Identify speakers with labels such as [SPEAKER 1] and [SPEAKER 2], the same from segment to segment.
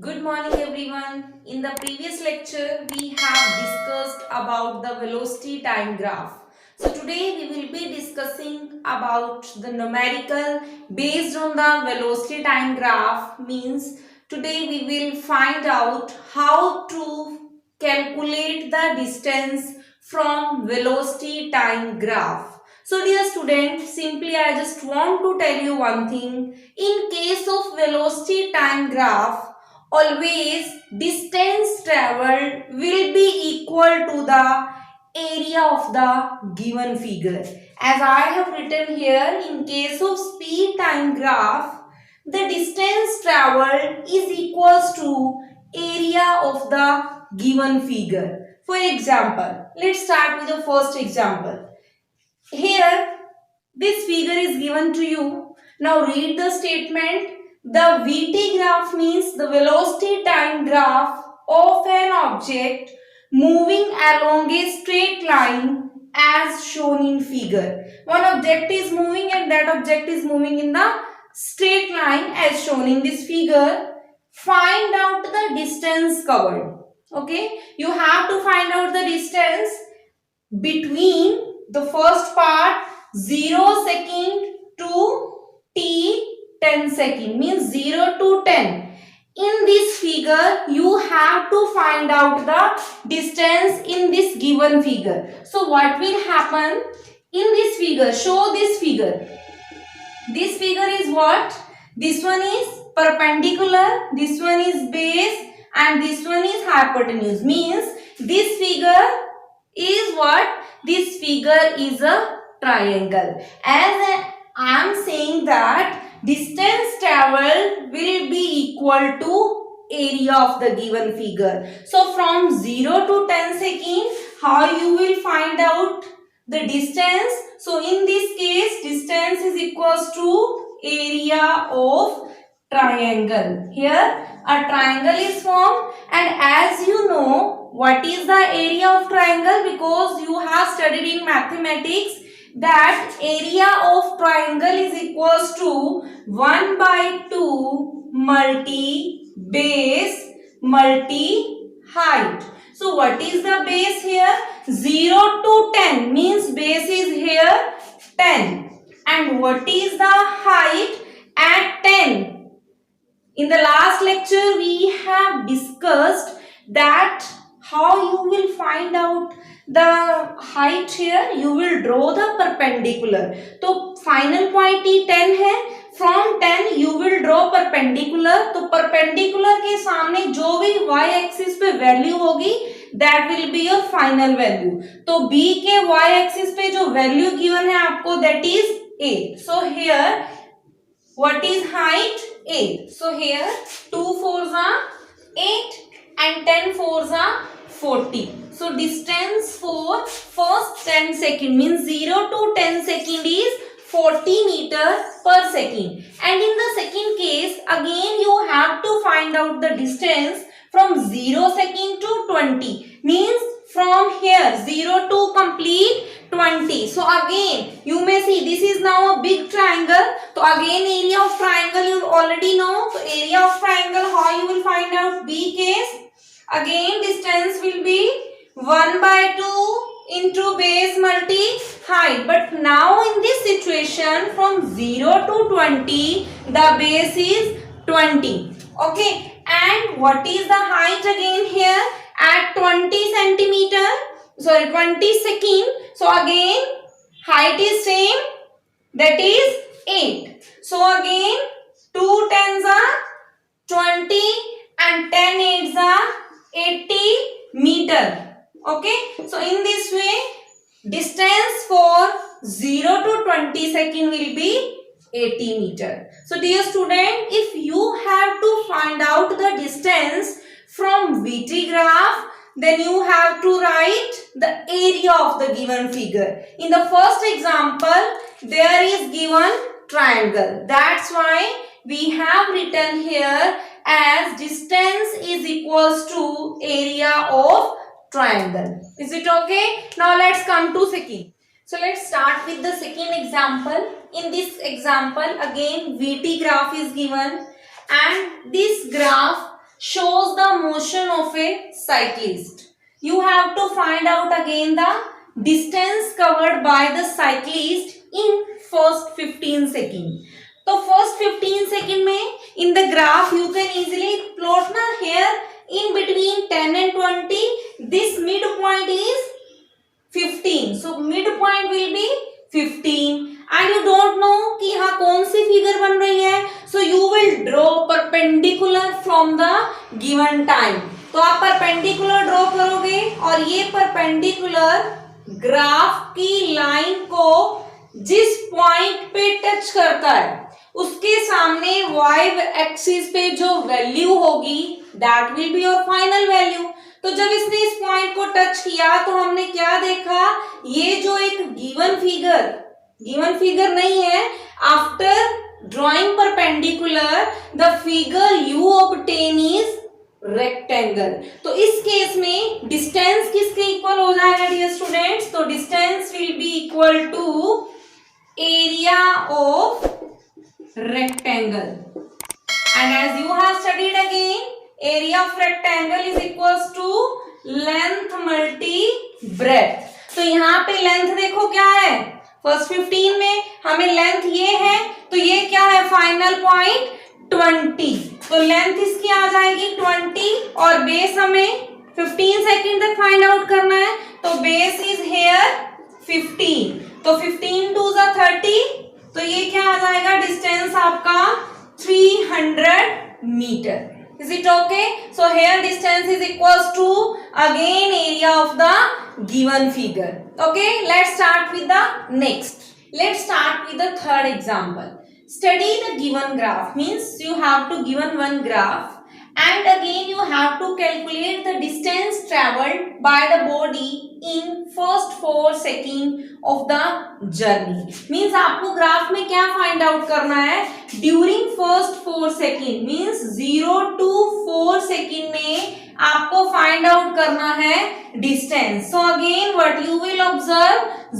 [SPEAKER 1] Good morning everyone. In the previous lecture we have discussed about the velocity time graph. So today we will be discussing about the numerical based on the velocity time graph. Means today we will find out how to calculate the distance from velocity time graph. So dear student, simply I just want to tell you one thing. In case of velocity time graph, always distance traveled will be equal to the area of the given figure. As I have written here, in case of speed time graph, the distance traveled is equals to area of the given figure. For example, let's start with the first example. Here, this figure is given to you. Now read the statement. The VT graph means the velocity time graph of an object moving along a straight line as shown in figure. One object is moving and that object is moving in the straight line as shown in this figure. Find out the distance covered. Okay, you have to find out the distance between the first part 0 second to t 10 second, means 0 to 10. In this figure you have to find out the distance in this given figure. So what will happen in this figure? Show this figure. This figure is what? This one is perpendicular, this one is base and this one is hypotenuse. Means this figure is what? This figure is a triangle. As I am saying that distance traveled will be equal to area of the given figure. So from 0 to 10 seconds, how you will find out the distance? So in this case, distance is equals to area of triangle. Here a triangle is formed, and as you know, what is the area of triangle? Because you have studied in mathematics that area of triangle is equals to 1 by 2 multi base multi height. So what is the base here? 0 to 10 means base is here 10. And what is the height at 10? In the last lecture we have discussed that how you will find out the height here. You will draw the perpendicular. So final point ही 10 है. From 10 you will draw perpendicular. तो perpendicular के सामने जो भी y axis पे value होगी that will be your final value. तो b के y axis पे जो value given है आपको that is 8. So here what is height? 8. So here 2 4s are 8 and 10 4s are 40. So distance for first 10 second means 0 to 10 second is 40 meter per second. And in the second case again you have to find out the distance from 0 second to 20. Means from here 0 to complete 20. So again you may see this is now a big triangle. So again area of triangle you already know. So area of triangle, how you will find out? B case. Again distance will be 1 by 2 into base multi height. But now in this situation from 0 to 20 the base is 20. Okay. And what is the height again here? At 20 centimeter. Sorry, 20 second. So again height is same, that is 8. So again 2 tens are 20 and 10 eights are 80 meter. Okay. So in this way distance for 0 to 20 second will be 80 meter. So dear student, if you have to find out the distance from VT graph, then you have to write the area of the given figure. In the first example, there is given triangle. That's why we have written here as distance is equals to area of triangle. Is it okay? Now let's come to second. So let's start with the second example. In this example again VT graph is given and this graph shows the motion of a cyclist. You have to find out again the distance covered by the cyclist in first 15 seconds. तो first 15 second में in the graph you can easily plot na here in between 10 and 20 this midpoint is 15. So midpoint will be 15 and you don't know कि यहाँ कौन सी figure बन रही है. So you will draw perpendicular from the given time. तो आप perpendicular draw करोगे और ये परपेंडिकुलर ग्राफ की लाइन को जिस पॉइंट पे टच करता है उसके सामने y एक्सिस पे जो वैल्यू होगी that will be your final value. तो जब इसने इस पॉइंट को टच किया तो हमने क्या देखा, ये जो एक गिवन फिगर नहीं है, after drawing perpendicular the figure you obtain is rectangle. तो इस केस में डिस्टेंस किसके इक्वल हो जाएगा डियर स्टूडेंट्स, तो distance will be equal to area of rectangle. And as you have studied again, area of rectangle is equals to length multi breadth. तो यहाँ पे लेंथ देखो क्या है, फर्स्ट 15 में हमें लेंथ ये है, तो ये क्या है फाइनल पॉइंट 20. तो लेंथ इसकी आ जाएगी 20 और बेस हमें 15 सेकेंड तक फाइंड आउट करना है. तो बेस इज हेयर 15. तो 15 टू ज़ा 30. तो ये क्या आ जाएगा डिस्टेंस आपका 300 metre. Is it okay? So here distance is equals to again area of the given figure. Okay, let's start with the next. Let's start with the third example. Study the given graph. Means you have to given one graph and again you have to calculate the distance traveled by the body in first 4 seconds of the journey. Means आपको graph में क्या find out करना है, during first 4 second means 0 to 4 second में आपको find out करना है distance. So again what you will observe,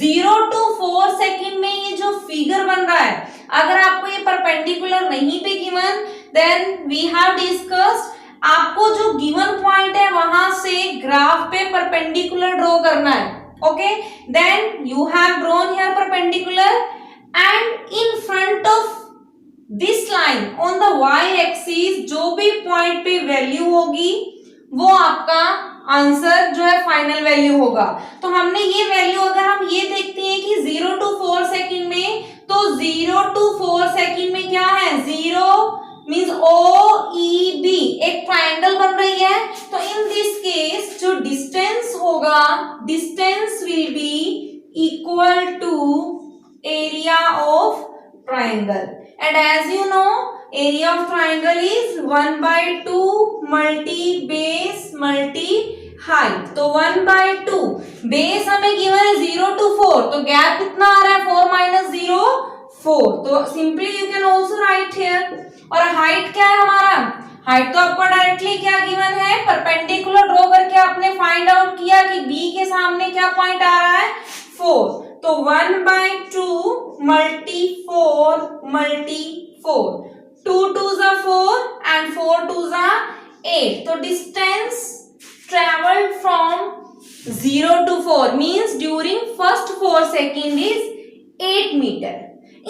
[SPEAKER 1] 0 to 4 second में ये जो फिगर बन रहा है, अगर आपको ये परपेंडिकुलर नहीं पे given then we have discussed, आपको जो गिवन पॉइंट है वहां से ग्राफ पे परपेंडिकुलर ड्रॉ करना है. Okay, then you have drawn here perpendicular and in front of this line on the y-axis जो भी पॉइंट पे वैल्यू होगी वो आपका आंसर जो है फाइनल वैल्यू होगा. तो हमने ये वैल्यू अगर हम ये देखते हैं कि 0 to 4 सेकेंड में, तो 0 to 4 सेकेंड में क्या है, 0 मीन्स OEB एक ट्रायंगल बन रही है. तो इन दिस केस जो डिस्टेंस होगा, distance will be equal to area of triangle. And as you know area of triangle is 1/2 multi base multi height. तो 1/2 बेस हमें गिवन है 0 to 4, तो गैप कितना आ रहा है 4 minus 0 4. तो simply you can also right here. और height क्या है हमारा, हाइट तो आपको डायरेक्टली क्या गिवन है, परपेंडिकुलर ड्रॉ करके आपने फाइंड आउट किया कि बी के सामने क्या पॉइंट आ रहा है 4. तो 1/2 मल्टी 4 मल्टी 4, 2 2 ज़ा 4 एंड 4 2 ज़ा 8. तो distance travelled from 0 to 4 means during first 4 second is 8 metre.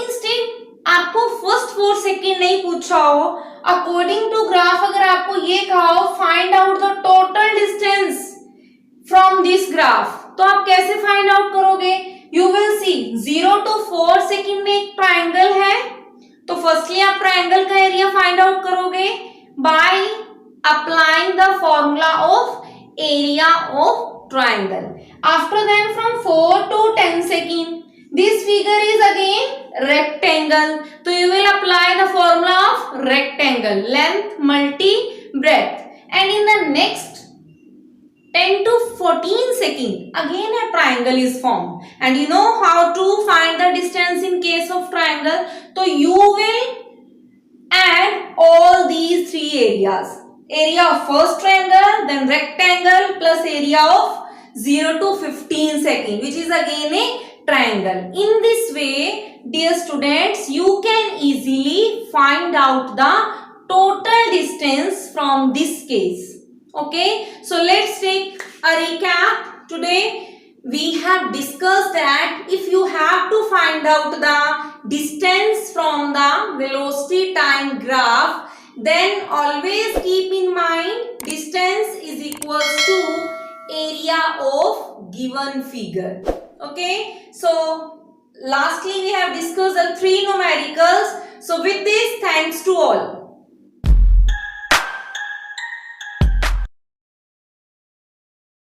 [SPEAKER 1] Instead आपको फर्स्ट 4 सेकेंड नहीं पूछा हो, अकॉर्डिंग टू ग्राफ अगर आपको ये कहा हो find out the total distance from this graph, तो आप कैसे फाइंड आउट करोगे, you will see 0 to 4 second में एक ट्राइंगल है. तो फर्स्टली आप ट्राइंगल का एरिया फाइंड आउट करोगे by applying the formula of area of triangle. After that from 4 to 10 second this figure is again rectangle, so you will apply the formula of rectangle, length multi breadth. And in the next 10 to 14 second again a triangle is formed, and you know how to find the distance in case of triangle. So you will add all these three areas, area of first triangle, then rectangle plus area of 0 to 15 second, which is again a triangle. In this way, dear students, you can easily find out the total distance from this case. Okay, so let's take a recap. Today we have discussed that if you have to find out the distance from the velocity time graph, then always keep in mind distance is equals to area of given figure. Okay, so lastly we have discussed the three numericals. So with this, thanks to all.